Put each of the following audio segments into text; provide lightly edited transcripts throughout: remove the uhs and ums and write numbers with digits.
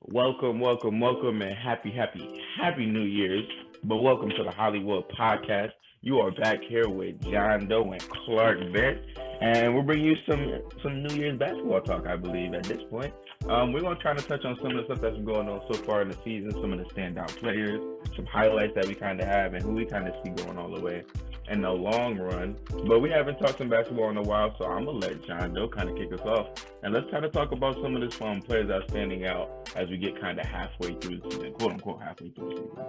Welcome, and happy New Year's. But welcome to the Hollywood Podcast. You are back here with John Doe and Clark Bent, and we're bringing you some New Year's basketball talk. I believe at this point, we're gonna try to touch on some of the stuff that's been going on so far in the season, some of the standout players, some highlights that we kind of have, and who we kind of see going all the way in the long run. But we haven't talked some basketball in a while, so I'm gonna let John Doe kind of kick us off, and let's kind of talk about some of the players that are standing out as we get kind of halfway through the season, quote unquote halfway through the season.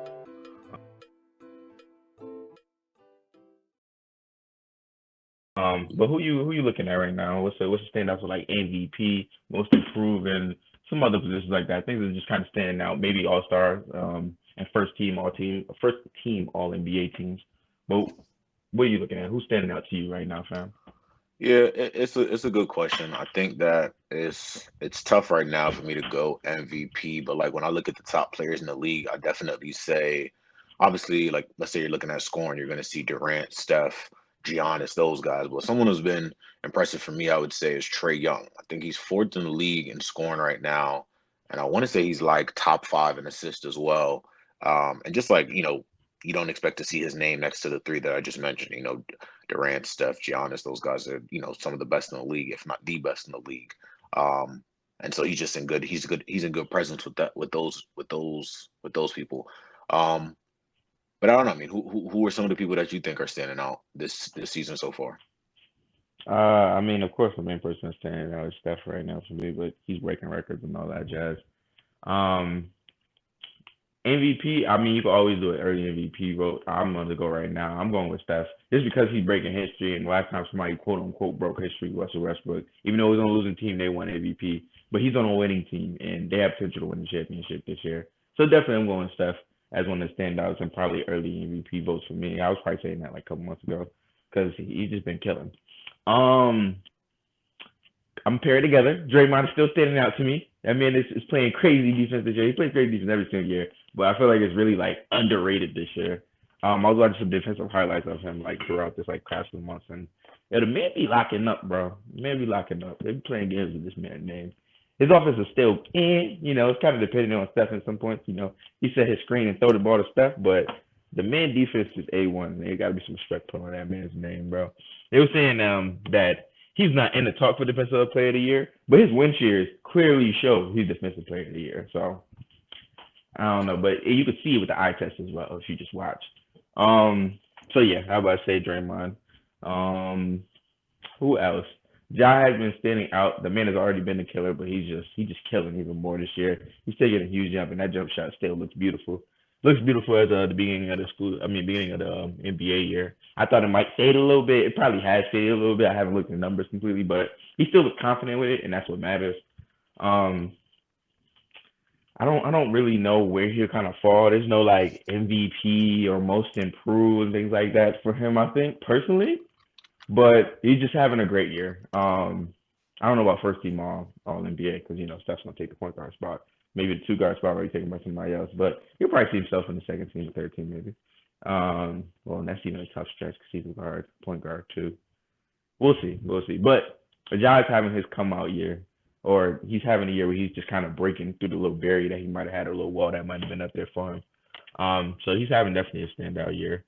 But who you looking at right now? What's the standouts for like MVP, most improved, and some other positions like that? Things that are just kind of standing out. Maybe All Star, and first team All NBA teams. But what are you looking at? Who's standing out to you right now, fam? Yeah, it's a good question. I think that it's tough right now for me to go MVP, but like when I look at the top players in the league, I definitely say, obviously, like let's say you're looking at scoring, you're going to see Durant, Steph, Giannis, those guys. But someone who's been impressive for me, I would say, is Trey Young. I think he's fourth in the league in scoring right now, and I want to say he's like top five in assists as well. And just like you don't expect to see his name next to the three that I just mentioned. Durant, Steph, Giannis, those guys are, some of the best in the league, if not the best in the league. Um, and so he's just in good. He's in good presence with that, with those people. Um, but I don't know. I mean, who are some of the people that you think are standing out this season so far? I mean, of course, the main person that's standing out is Steph right now for me, but he's breaking records and all that jazz. Um, MVP, I mean, you can always do an early MVP vote. I'm going to go right now. I'm going with Steph. Just because he's breaking history, and last time somebody quote unquote broke history, Russell Westbrook, even though he was on a losing team, they won MVP. But he's on a winning team, and they have potential to win the championship this year. So definitely I'm going with Steph as one of the standouts and probably early MVP votes for me. I was probably saying that like a couple months ago because he's just been killing. Um, I'm paired together. Draymond is still standing out to me. That man is playing crazy defense this year. He plays great defense every single year, but I feel like it's really like underrated this year. I was watching some defensive highlights of him like throughout this like past few months, and yeah, the man be locking up, bro. The man be locking up. They be playing games with this man's name. His offense is still it's kind of dependent on Steph at some points. He set his screen and throw the ball to Steph, but the man defense is A1. There got to be some respect put on that man's name, bro. They were saying that he's not in the talk for defensive player of the year, but his win shares clearly show he's defensive player of the year. So I don't know, but you could see it with the eye test as well if you just watch. Um, so yeah, how about I say Draymond? Um, who else? Ja has been standing out. The man has already been a killer, but he's just killing even more this year. He's taking a huge jump, and that jump shot still looks beautiful. Looks beautiful as the beginning of the school. I mean, beginning of the NBA year. I thought it might fade a little bit. It probably has faded a little bit. I haven't looked at the numbers completely, but he still looks confident with it, and that's what matters. Um, I don't really know where he'll kind of fall. There's no like MVP or most improved and things like that for him. I think personally, but he's just having a great year. I don't know about first team all NBA because Steph's gonna take the point guard spot. Maybe the two guard spot where he's taken by somebody else, but he'll probably see himself in the second team, third team maybe. Well, and that's even a tough stretch because he's a guard, point guard too. We'll see. But Ajay's having his come out year, or he's having a year where he's just kind of breaking through the little barrier that he might have had, a little wall that might have been up there for him. So he's having definitely a standout year.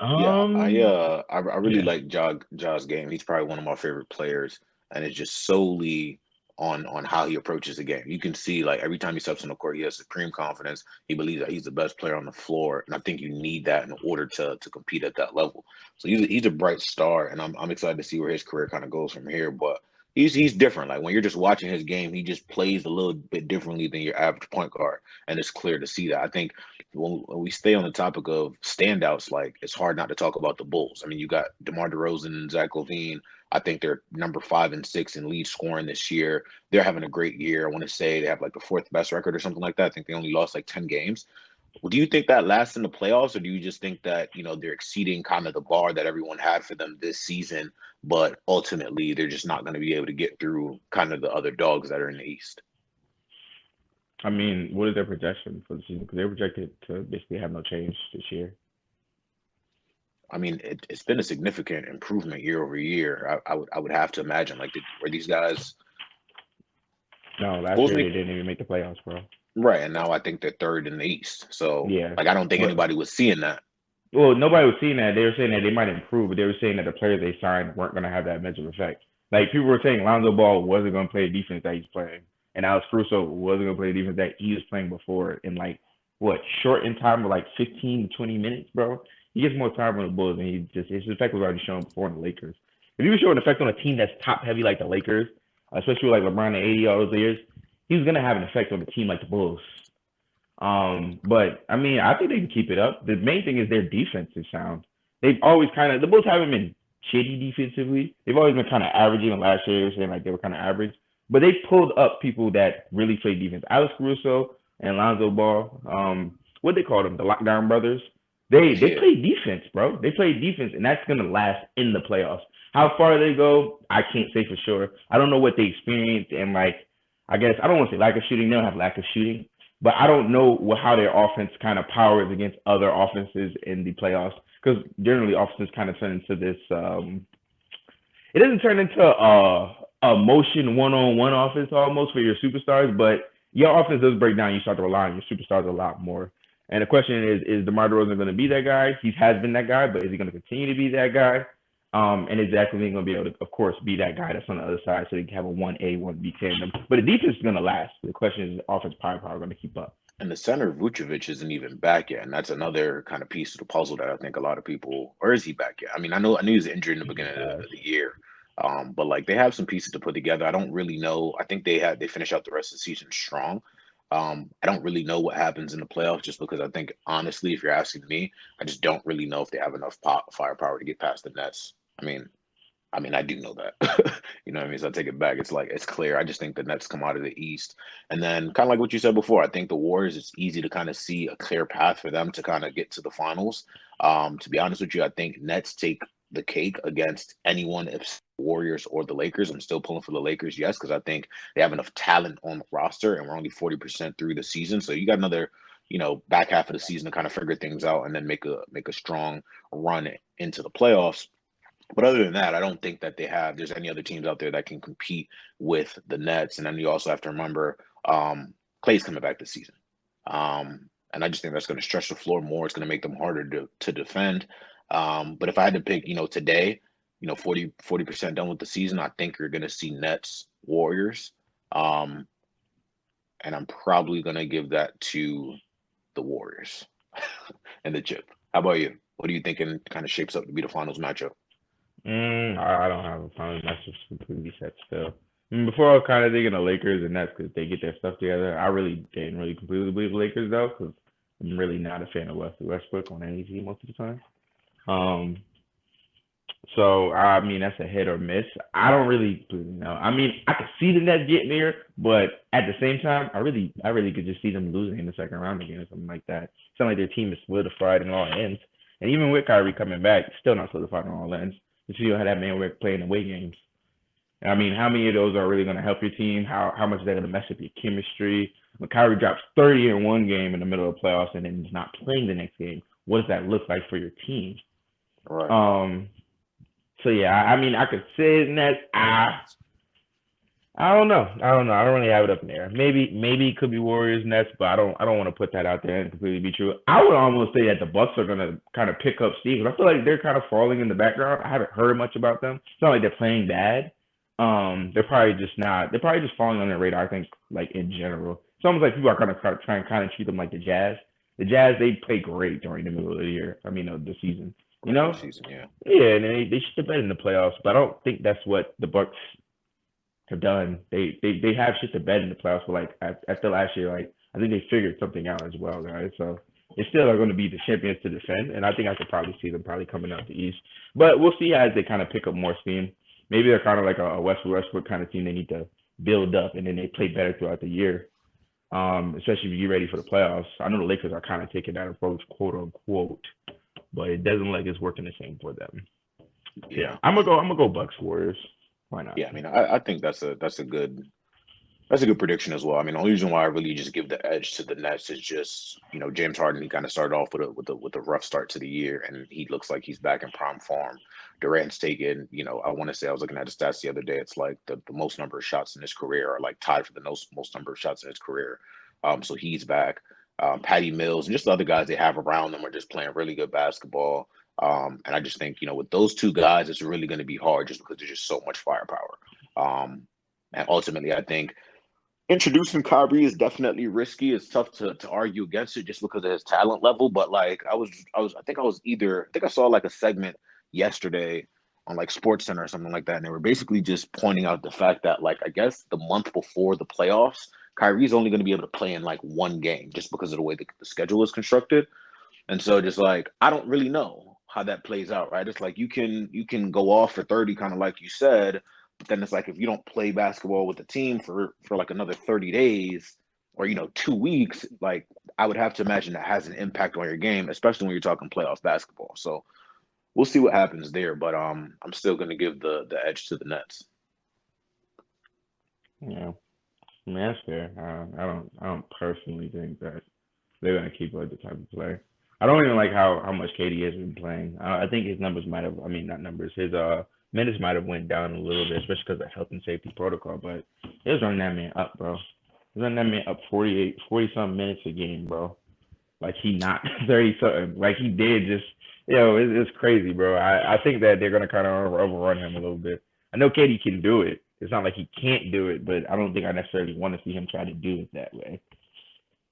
Yeah, I Um, uh I really yeah. like Ja's game. He's probably one of my favorite players, and it's just solely on how he approaches the game. You can see like every time he steps on the court, he has supreme confidence. He believes that he's the best player on the floor, and I think you need that in order to compete at that level. So he's a bright star, and I'm excited to see where his career kind of goes from here. But he's different. Like when you're just watching his game, he just plays a little bit differently than your average point guard, and it's clear to see that. I think when we stay on the topic of standouts, like it's hard not to talk about the Bulls. I mean, you got DeMar DeRozan and Zach LaVine. I think they're number 5 and 6 in lead scoring this year. They're having a great year. I want to say they have like the fourth best record or something like that. I think they only lost like 10 games. Well, do you think that lasts in the playoffs, or do you just think that they're exceeding kind of the bar that everyone had for them this season, but ultimately they're just not going to be able to get through kind of the other dogs that are in the East? I mean, what is their projection for the season? Because they're projected to basically have no change this year. I mean, it's been a significant improvement year over year. I would have to imagine like were these guys No, last Bulls year make they didn't even make the playoffs, bro. right, and now I think they're third in the East. So Yeah, like I don't think but anybody was seeing that. well, nobody was seeing that. They were saying that they might improve, but they were saying that the players they signed weren't going to have that mental effect. Like people were saying, Lonzo Ball wasn't going to play the defense that he's playing, and Alex Caruso wasn't going to play the defense that he was playing before in like what short in time of like 15 to 20 minutes, bro. He gets more time on the Bulls, and he just his effect was already shown before in the Lakers. If he was showing effect on a team that's top heavy like the Lakers, especially with like LeBron and AD all those years, he was going to have an effect on a team like the Bulls. But I mean, I think they can keep it up. The main thing is their defense is sound. They've always kind of the Bulls haven't been shitty defensively. They've always been kind of average. Even last year, they were saying like they were kind of average, but they pulled up people that really play defense. Alex Caruso and Lonzo Ball, what they call them, the Lockdown Brothers. They Yeah. play defense, bro. They play defense, and that's gonna last in the playoffs. How far they go, I can't say for sure. I don't know what they experienced, and like I guess I don't want to say lack of shooting. They don't have lack of shooting, but I don't know how their offense kind of powers against other offenses in the playoffs because generally offenses kind of turn into this. It doesn't turn into a motion one-on-one offense almost for your superstars, but your offense does break down. You start to rely on your superstars a lot more. And the question is DeMar DeRozan going to be that guy? He has been that guy, but is he going to continue to be that guy? And is Zach LaVine going to be able to, of course, be that guy that's on the other side so they can have a 1A, 1B tandem? But the defense is going to last. The question is, offense firepower going to keep up? And the center Vucevic isn't even back yet, and that's another kind of piece of the puzzle that I think a lot of people. Or is he back yet? I mean, I knew he was injured in the beginning of the year, but like they have some pieces to put together. I don't really know. I think they finish out the rest of the season strong. I don't really know what happens in the playoffs, just because I think honestly, if you're asking me, I just don't really know if they have enough firepower to get past the Nets. I do know that. You know what I mean? So I take it back. It's like it's clear. I just think the Nets come out of the East. And then kind of like what you said before, I think the Warriors, it's easy to kind of see a clear path for them to kind of get to the finals. To be honest with you, I think Nets take the cake against anyone if Warriors or the Lakers. I'm still pulling for the Lakers, yes, because I think they have enough talent on the roster and we're only 40% through the season. So you got another, back half of the season to kind of figure things out and then make a strong run into the playoffs. But other than that, I don't think that there's any other teams out there that can compete with the Nets. And then you also have to remember Clay's coming back this season. And I just think that's going to stretch the floor more. It's going to make them harder to defend. But if I had to pick, today, 40% done with the season, I think you're going to see Nets, Warriors. And I'm probably going to give that to the Warriors and the chip. How about you? What are you thinking kind of shapes up to be the finals matchup? I don't have a problem. That's just completely set still. Before I was kind of thinking the Lakers and Nets because they get their stuff together. I really didn't really completely believe the Lakers though because I'm really not a fan of Westbrook on any team most of the time. Um, so I mean that's a hit or miss. I don't really know. I mean I could see the Nets getting there, but at the same time, I really could just see them losing in the second round again or something like that. It's not like their team is solidified in all ends. And even with Kyrie coming back, still not solidified in all ends. You see how that man was playing away games. I mean, how many of those are really going to help your team? How much is that going to mess up your chemistry? When Kyrie drops 30 in one game in the middle of the playoffs and then he's not playing the next game, what does that look like for your team? Right. So yeah, I mean, I could say Nets. I don't know. I don't really have it up in there. Maybe it could be Warriors Nets, but I don't want to put that out there and completely be true. I would almost say that the Bucks are gonna kind of pick up steam. I feel like they're kind of falling in the background. I haven't heard much about them. It's not like they're playing bad. They're probably just not. They're probably just falling on their radar. I think like in general, it's almost like people are gonna try and kind of treat them like the Jazz. The Jazz they play great during the middle of the year. I mean, of the season. You know? Season, yeah. Yeah, and they should have been in the playoffs, but I don't think that's what the Bucks have done. They have shit to bet in the playoffs, but like after last year, like I think they figured something out as well, guys. So they still are going to be the champions to defend, and I think I could probably see them probably coming out the East. But we'll see as they kind of pick up more steam. Maybe they're kind of like a Westbrook kind of team. They need to build up, and then they play better throughout the year. Especially if you get ready for the playoffs. I know the Lakers are kind of taking that approach, quote unquote, but it doesn't look like it's working the same for them. Yeah, I'm gonna go Bucks Warriors. Why not? Yeah, I mean, I think that's a good That's a good prediction as well. I mean, the only reason why I really just give the edge to the Nets is just, James Harden. He kind of started off with a rough start to the year, and he looks like he's back in prime form. Durant's taken, I want to say I was looking at the stats the other day. It's like the most number of shots in his career are like tied for the most number of shots in his career. So he's back. Patty Mills and just the other guys they have around them are just playing really good basketball. And I just think, with those two guys, it's really going to be hard just because there's just so much firepower. And ultimately, I think introducing Kyrie is definitely risky. It's tough to argue against it just because of his talent level. But like I think I saw like a segment yesterday on like Sports Center or something like that, and they were basically just pointing out the fact that like I guess the month before the playoffs, Kyrie's only going to be able to play in like one game just because of the way the schedule is constructed. And so just like I don't really know how that plays out, right? It's like you can go off for 30, kind of like you said, but then it's like if you don't play basketball with the team for like another 30 days or 2 weeks, like I would have to imagine that has an impact on your game, especially when you're talking playoff basketball. So we'll see what happens there, but I'm still gonna give the edge to the Nets. Yeah, I mean that's fair. I don't personally think that they're gonna keep like the type of player. I don't even like how much KD has been playing. I think his numbers might have. I mean, not numbers. His minutes might have went down a little bit, especially because of health and safety protocol. But it was running that man up, bro. It was running that man up 48, 40 some minutes a game, bro. Like he not 30 something. Like he did just, it's crazy, bro. I think that they're gonna kind of overrun him a little bit. I know KD can do it. It's not like he can't do it, but I don't think I necessarily want to see him try to do it that way.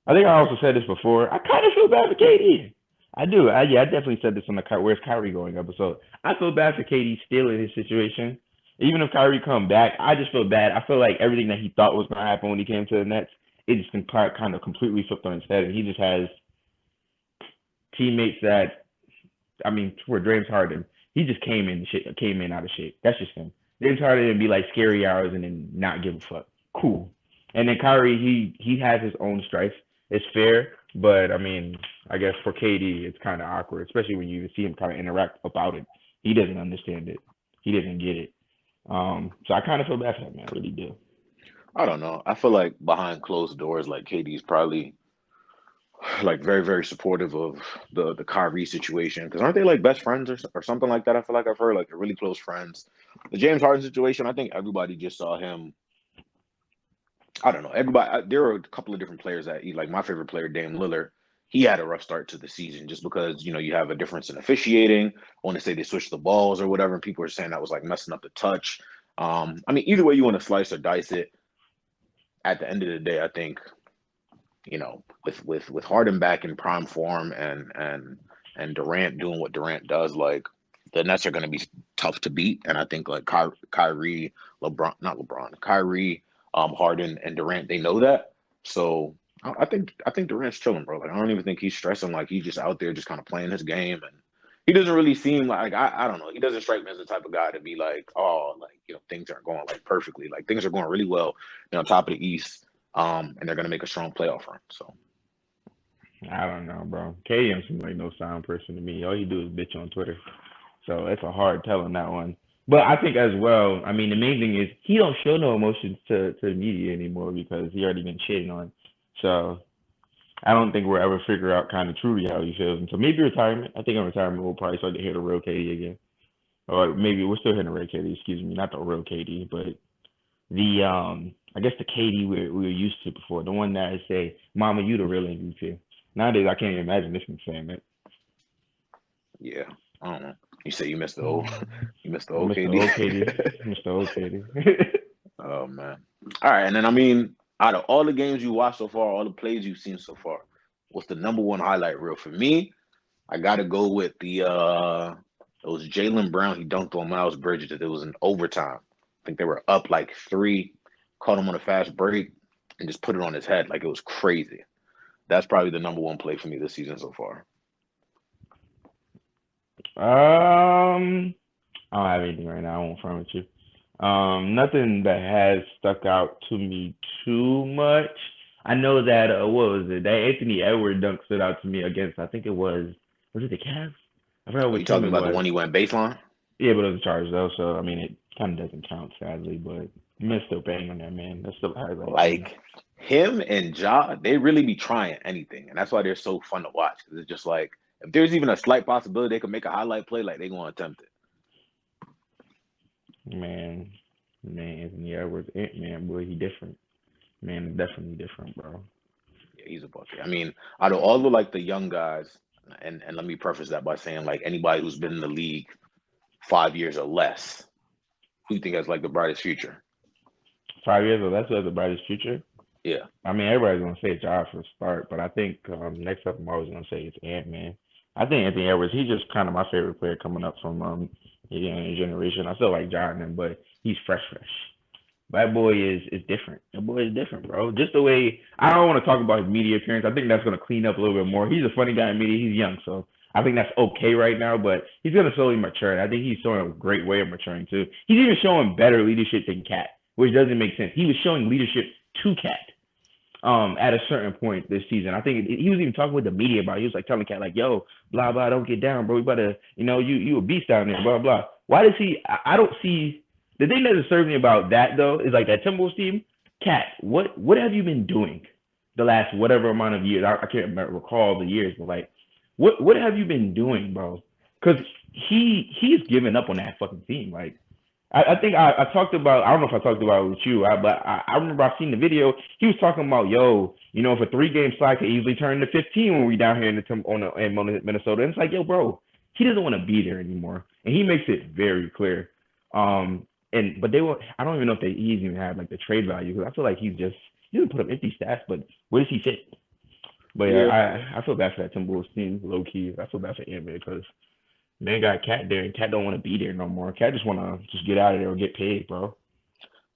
I think I also said this before. I kind of feel bad for KD. I do. Yeah, I definitely said this on the Where's Kyrie going episode. I feel bad for KD still in his situation. Even if Kyrie come back, I just feel bad. I feel like everything that he thought was going to happen when he came to the Nets, it just kind of completely flipped on his head, and he just has teammates that, I mean, for James Harden, he just came in out of shape. That's just him. James Harden would be like scary hours and then not give a fuck. Cool. And then Kyrie, he has his own stripes. It's fair, but I mean, I guess for KD, it's kind of awkward, especially when you see him kind of interact about it. He doesn't understand it. He doesn't get it. So I kind of feel bad for that man. I really do. I don't know. I feel like behind closed doors, like KD's probably like very very supportive of the Kyrie situation because aren't they like best friends or something like that? I feel like I've heard like they're really close friends. The James Harden situation, I think everybody just saw him. I don't know. There were a couple of different players that like my favorite player, Dame Lillard. He had a rough start to the season just because you have a difference in officiating. I want to say they switched the balls or whatever, and people were saying that was like messing up the touch. I mean, either way you want to slice or dice it, at the end of the day, I think with Harden back in prime form and Durant doing what Durant does, like the Nets are going to be tough to beat. And I think like Kyrie, LeBron, not LeBron, Kyrie, Harden, and Durant, they know that. So I think Durant's chilling, bro. Like I don't even think he's stressing. Like he's just out there, just kind of playing his game, and he doesn't really seem like I don't know. He doesn't strike me as the type of guy to be like, oh, like things aren't going like perfectly. Like things are going really well, on top of the East, and they're gonna make a strong playoff run. So. I don't know, bro. KD don't seem like no sound person to me. All you do is bitch on Twitter. So it's a hard tell on that one. But I think as well, I mean, the main thing is he don't show no emotions to the media anymore because he already been shitting on. So I don't think we'll ever figure out kind of truly how he feels until maybe retirement. I think in retirement we'll probably start to hear the real KD again. Or maybe we're still hearing the real KD, excuse me, not the real KD, but the I guess the KD we were used to before, the one that I say, Mama, you the real MVP. Nowadays I can't even imagine this one saying that. Yeah, I don't know. You say you missed the old, you missed the old Mr. KD. OKD. Mr. OKD. Oh man. All right, and then I mean, out of all the games you watched so far, all the plays you've seen so far, what's the number one highlight reel for me? I got to go with the it was Jalen Brown. He dunked on Miles Bridges. It was in overtime. I think they were up like three, caught him on a fast break, and just put it on his head like it was crazy. That's probably the number one play for me this season so far. I don't have anything right now. I won't front with you. Nothing that has stuck out to me too much. I know that what was it? That Anthony Edwards dunk stood out to me against. I think it was it the Cavs? I forgot Are you what team talking it about the was. one he went baseline? Yeah, but it was a charge though, so I mean it kind of doesn't count sadly, but Miss still bang on that man. That's still a highlight to me. Like him and Ja, they really be trying anything, and that's why they're so fun to watch. Because it's just like if there's even a slight possibility they could make a highlight play, like they gonna attempt it. Man, Anthony Edwards, Man, boy, he different. Man, definitely different, bro. Yeah, he's a bucket. I mean, out of all the like the young guys, and let me preface that by saying like anybody who's been in the league 5 years or less, who you think has like the brightest future? 5 years old, that's who has the brightest future. Yeah, I mean, everybody's gonna say Ja for a start, but I think next up I'm always gonna say it's Ant Man. I think Anthony Edwards, he's just kind of my favorite player coming up from his generation. I still like Ja and him, but he's fresh. That boy is different. That boy is different, bro. Just the way I don't want to talk about his media appearance. I think that's gonna clean up a little bit more. He's a funny guy in media. He's young, so I think that's okay right now. But he's gonna slowly mature. I think he's showing a great way of maturing too. He's even showing better leadership than Cat, which doesn't make sense. He was showing leadership to Cat at a certain point this season. I think he was even talking with the media about it. He was like telling Cat like, yo, blah blah, don't get down, bro. We better, you a beast down there, blah blah. Why does he? I don't see the thing that disturbs me about that though is like that Timberwolves team. Cat, what have you been doing the last whatever amount of years? I can't recall the years, but like, what have you been doing, bro? Because he's given up on that fucking team. Like, I think I talked about, I don't know if I talked about it with you, but I remember I seen the video. He was talking about, yo, if a 3-game slide could easily turn to 15 when we down here in Minnesota. And it's like, yo, bro, he doesn't want to be there anymore, and he makes it very clear. But I don't even know if he's even had like the trade value, because I feel like he doesn't put up empty stats, but where does he fit? But yeah, I feel bad for that Timberwolves team, low key. I feel bad for Ant because man got Cat there, and Cat don't want to be there no more. Cat just want to just get out of there or get paid, bro.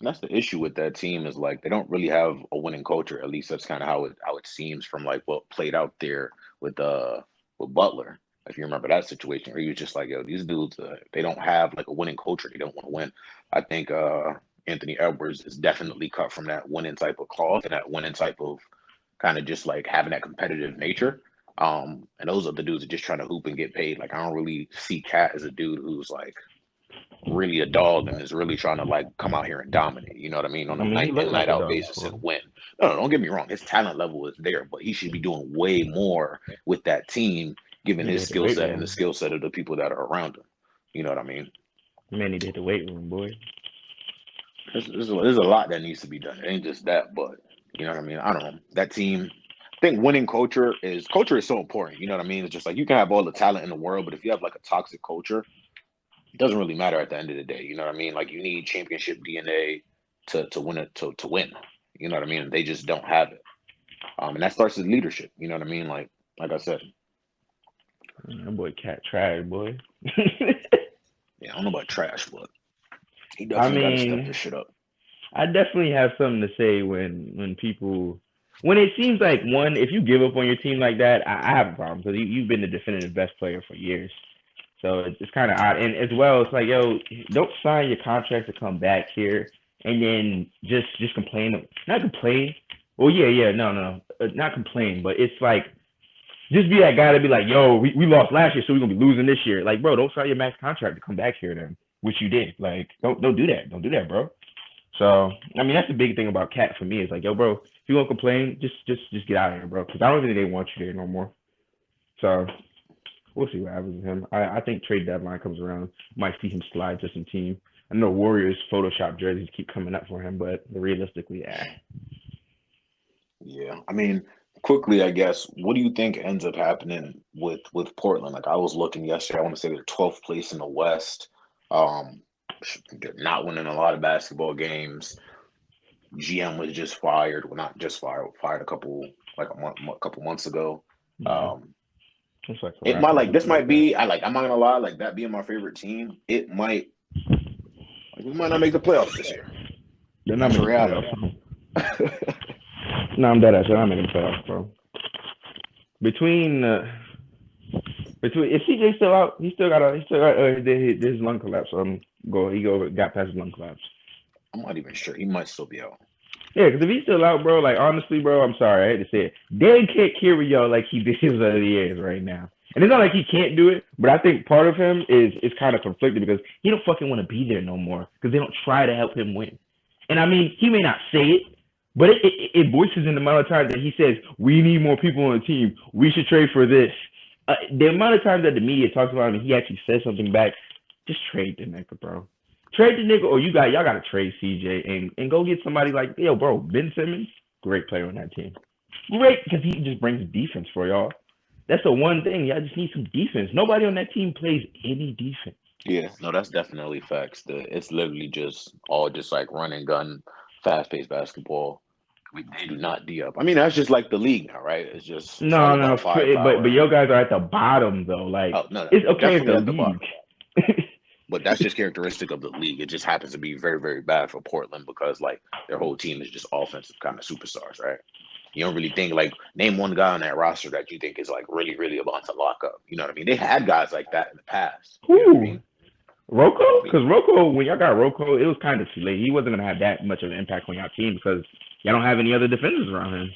and that's the issue with that team is like they don't really have a winning culture. At least that's kind of how it seems from like what played out there with Butler. If you remember that situation, where he was just like, yo, these dudes, they don't have like a winning culture. They don't want to win. I think Anthony Edwards is definitely cut from that winning type of cloth and that winning type of kind of just like having that competitive nature. And those are the dudes that just trying to hoop and get paid. Like I don't really see Cat as a dude who's like really a dog and is really trying to like come out here and dominate. You know what I mean? On a I mean, he night in looked night like a out dog basis before. and win. No, don't get me wrong. His talent level is there, but he should be doing way more with that team, given He his did the skill weight set and the room. skill set of the people that are around him. You know what I mean? Man, he did the weight room, boy. There's a lot that needs to be done. It ain't just that, but you know what I mean? I don't know. That team, I think winning culture is so important. You know what I mean? It's just like you can have all the talent in the world, but if you have like a toxic culture, it doesn't really matter at the end of the day. You know what I mean? Like you need championship DNA to win it to win. You know what I mean? They just don't have it. And that starts with leadership. You know what I mean? Like I said, That boy Cat trash, boy. yeah, I don't know about trash, but he I definitely got to step this mean, shit up. I definitely have something to say when it seems like if you give up on your team like that, I have a problem because you've been the definitive best player for years. So it's kind of odd. And as well, it's like, yo, don't sign your contract to come back here and then just complain. Not complain. Well, yeah, no, not complain, but it's like just be that guy to be like, yo, we lost last year, so we're gonna be losing this year. Like, bro, don't sign your max contract to come back here then, which you did. Like, don't do that. Don't do that, bro. So I mean, that's the big thing about Cat for me. Is like, yo, bro, if you want to complain, just get out of here, bro. Because I don't think they want you there no more. So we'll see what happens with him. I think trade deadline comes around, might see him slide to some team. I know Warriors Photoshop jerseys keep coming up for him, but realistically, Yeah, I mean, quickly, I guess. What do you think ends up happening with Portland? Like I was looking yesterday, I want to say they're 12th place in the West. Um, they're not winning a lot of basketball games. GM was just fired. Well, not just fired a couple months ago. yeah, Um, it's like a it wrap might or like this something like might that. be. I'm not gonna lie. Like that being my favorite team, it might like we might not make the playoffs this year. They're And not that's a making the reality. playoffs. No, I'm dead ass. They're not making the playoffs, bro. Between is CJ still out? He still got his lung collapse. Got past his lung collapse. I'm not even sure. He might still be out. Yeah, because if he's still out, bro, like honestly, bro, I'm sorry, I hate to say it. Dan can't carry y'all like he did his other years right now. And it's not like he can't do it, but I think part of him is kind of conflicted because he don't fucking want to be there no more because they don't try to help him win. And I mean, he may not say it, but it voices in the amount of times that he says, we need more people on the team. We should trade for this. The amount of times that the media talks about him and he actually says something back, just trade the nigga, bro. Trade the nigga, or y'all got to trade CJ and go get somebody like, yo, bro, Ben Simmons, great player on that team. Great, because he just brings defense for y'all. That's the one thing. Y'all just need some defense. Nobody on that team plays any defense. Yeah, no, that's definitely facts. It's literally just all just like run and gun, fast paced basketball. They do not D up. I mean, that's just like the league now, right? It's all No, about but firepower. your guys are at the bottom though. Like Oh no, it's okay if definitely the at the bottom. league. But that's just characteristic of the league. It just happens to be very, very bad for Portland because like their whole team is just offensive kind of superstars, right? You don't really think like name one guy on that roster that you think is like really, really about to lock up. You know what I mean? They had guys like that in the past. You know what I Who? mean? Rocco? I mean, Because Rocco, when y'all got Rocco, it was kind of too late. He wasn't gonna have that much of an impact on y'all team because y'all don't have any other defenders around him.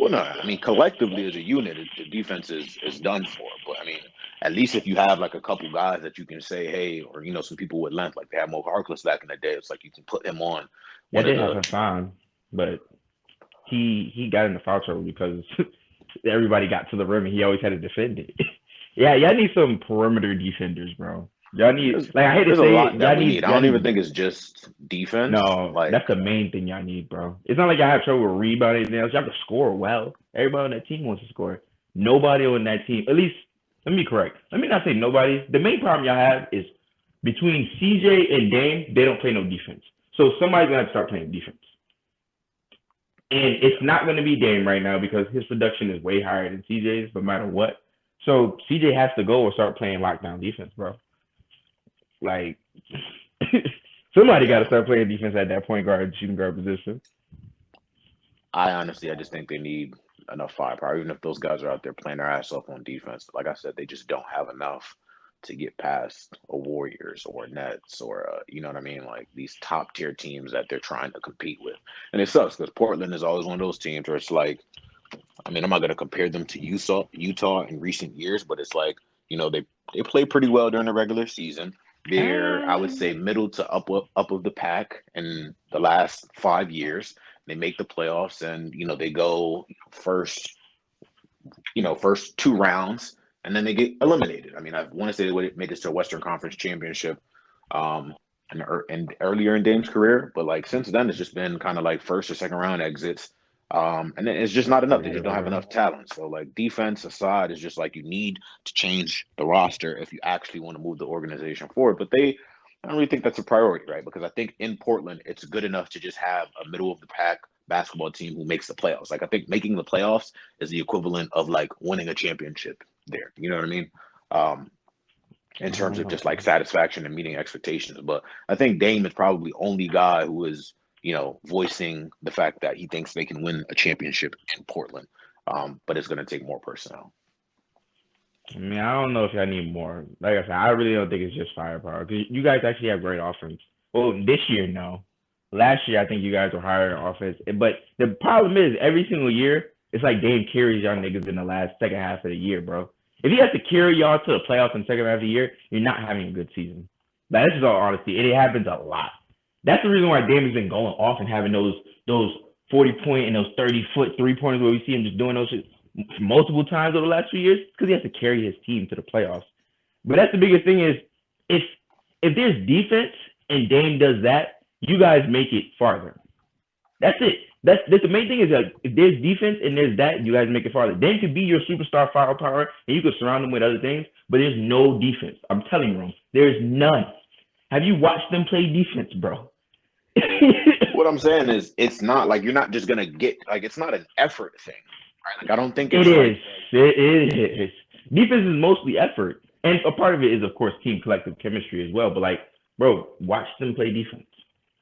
well, no, I mean collectively as a unit, the defense is done for. But I mean, at least if you have like a couple guys that you can say, hey, or you know, some people with length, like they had Mo Harkless back in the day, it's like you can put him on Y'all one of did have the. Hassan, but he got into foul trouble because everybody got to the rim and he always had to defend it. Yeah, y'all need some perimeter defenders, bro. Y'all need There's, like I hate to there's a say lot it, that we need. I y'all don't even need think it's just defense. no, Like that's the main thing y'all need, bro. It's not like y'all have trouble with rebounding anything else. Y'all can score well. Everybody on that team wants to score. Nobody on that team, at least let me be correct. Let me not say nobody. The main problem y'all have is between CJ and Dame, they don't play no defense. So somebody's gonna have to start playing defense. And it's not going to be Dame right now because his production is way higher than CJ's, no matter what. So CJ has to go or start playing lockdown defense, bro. Like somebody got to yeah, start playing defense at that point guard, shooting guard position. I just think they need enough firepower. Even if those guys are out there playing their ass off on defense, like I said, they just don't have enough to get past a Warriors or a Nets or you know what I mean, like these top tier teams that they're trying to compete with. And it sucks because Portland is always one of those teams where it's like, I mean, I'm not going to compare them to Utah in recent years, but it's like, you know, they play pretty well during the regular season. They're, I would Um, say, middle to up of the pack in the last 5 years. They make the playoffs, and you know they go first, first two rounds, and then they get eliminated. I mean, I want to say they made this to a Western Conference championship, um, and earlier in Dame's career, but like since then, it's just been kind of like first or second round exits. And then it's just that's not enough. They just don't crazy, have bro. enough talent. So like defense aside, it's just like you need to change the roster if you actually want to move the organization forward. But I don't really think that's a priority, right? Because I think in Portland, it's good enough to just have a middle of the pack basketball team who makes the playoffs. Like I think making the playoffs is the equivalent of like winning a championship there. You know what I mean? Um, in I terms don't of know, just like bro. satisfaction and meeting expectations. But I think Dame is probably the only guy who is, voicing the fact that he thinks they can win a championship in Portland. But it's going to take more personnel. I mean, I don't know if y'all need more. Like I said, I really don't think it's just firepower because you guys actually have great offense. Well, this year, no. Last year, I think you guys were higher in offense. But the problem is, every single year, it's like Dame carries y'all niggas in the last second half of the year, bro. If he has to carry y'all to the playoffs in the second half of the year, you're not having a good season. Like, this is all honesty. It happens a lot. That's the reason why Dame has been going off and having those 40-point and those 30-foot 3 pointers where we see him just doing those shit multiple times over the last few years because he has to carry his team to the playoffs. But that's the biggest thing is if if there's defense and Dame does that, you guys make it farther. That's it. That's the main thing is that if there's defense and there's that, you guys make it farther. Dame could be your superstar firepower and you could surround him with other things, but there's no defense. I'm telling you, there's none. Have you watched them play defense, bro? What I'm saying is, it's not like you're not just gonna get like it's not an effort thing, right? Like I don't think It it's is. like It is. Defense is mostly effort, and a part of it is, of course, team collective chemistry as well. But like, bro, watch them play defense.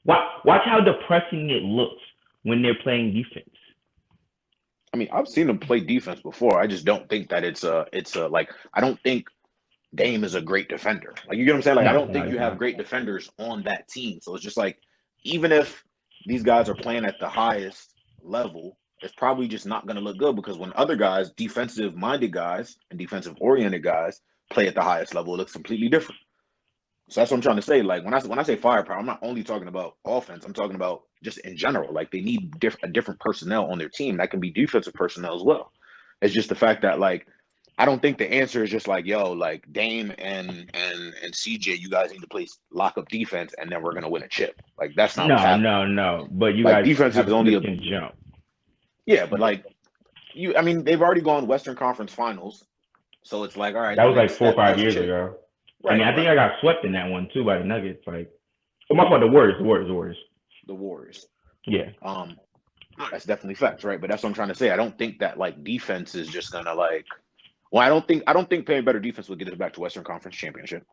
Watch how depressing it looks when they're playing defense. I mean, I've seen them play defense before. I just don't think that it's a like I don't think Dame is a great defender. Like you get what I'm saying? Like I No, don't no, think it's you have not. great defenders on that team. So it's just like even if these guys are playing at the highest level, it's probably just not going to look good because when other guys, defensive minded guys and defensive oriented guys, play at the highest level, it looks completely different. So that's what I'm trying to say. Like when I say firepower, I'm not only talking about offense. I'm talking about just in general. Like they need a different personnel on their team. That can be defensive personnel as well. It's just the fact that like I don't think the answer is just like yo, like Dame and CJ, you guys need to play lock up defense, and then we're gonna win a chip. Like that's not what's No, happening. no, no. But you Like guys defense have is a only team a that can jump. yeah, but like I mean, they've already gone Western Conference Finals, so it's like all right, That the was like next 4 or step 5 is years chip. ago. I Right, mean, I think right. I got swept in that one too by the Nuggets. Like, oh, my fault. The Warriors. The Warriors. Yeah. That's definitely facts, right? But that's what I'm trying to say. I don't think that like defense is just gonna like. Well, I don't think playing better defense will get us back to Western Conference Championship.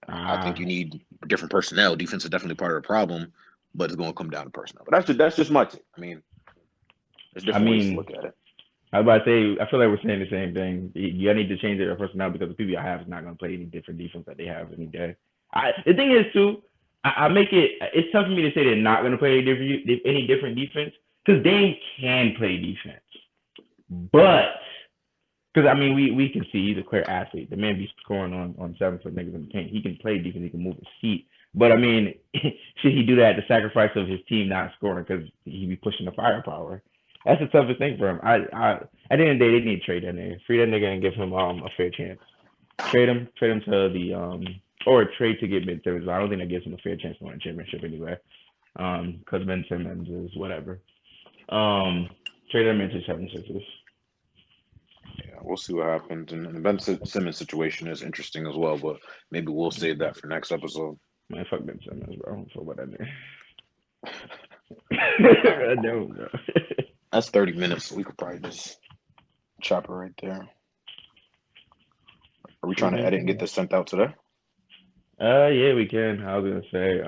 I think you need different personnel. Defense is definitely part of the problem, but it's going to come down to personnel. But that's just my take. I mean, there's different ways to look at it. I was about to say, I feel like we're saying the same thing. You need to change their personnel because the people I have is not going to play any different defense that they have any day. The thing is, too, I make it's tough for me to say they're not going to play any different defense because they can play defense. But, because, I mean, we can see he's a clear athlete. The man be scoring on 7-foot niggas in the paint. He can play defense. He can move his feet. But, I mean, should he do that at the sacrifice of his team not scoring because he be pushing the firepower? That's the toughest thing for him. At the end of the day, they need to trade that nigga. Free that nigga and give him a fair chance. Trade him to the or trade to get Ben Simmons. I don't think that gives him a fair chance to win a championship anyway. Because Ben Simmons is whatever. Trade him into 76ers. Yeah, we'll see what happens. And the Ben Simmons situation is interesting as well, but maybe we'll save that for next episode. Man, fuck Ben Simmons, bro. For what I did. I don't know. That's 30 minutes, so we could probably just chop it right there. Are we trying to edit and get this sent out today? Yeah, we can. I was gonna say,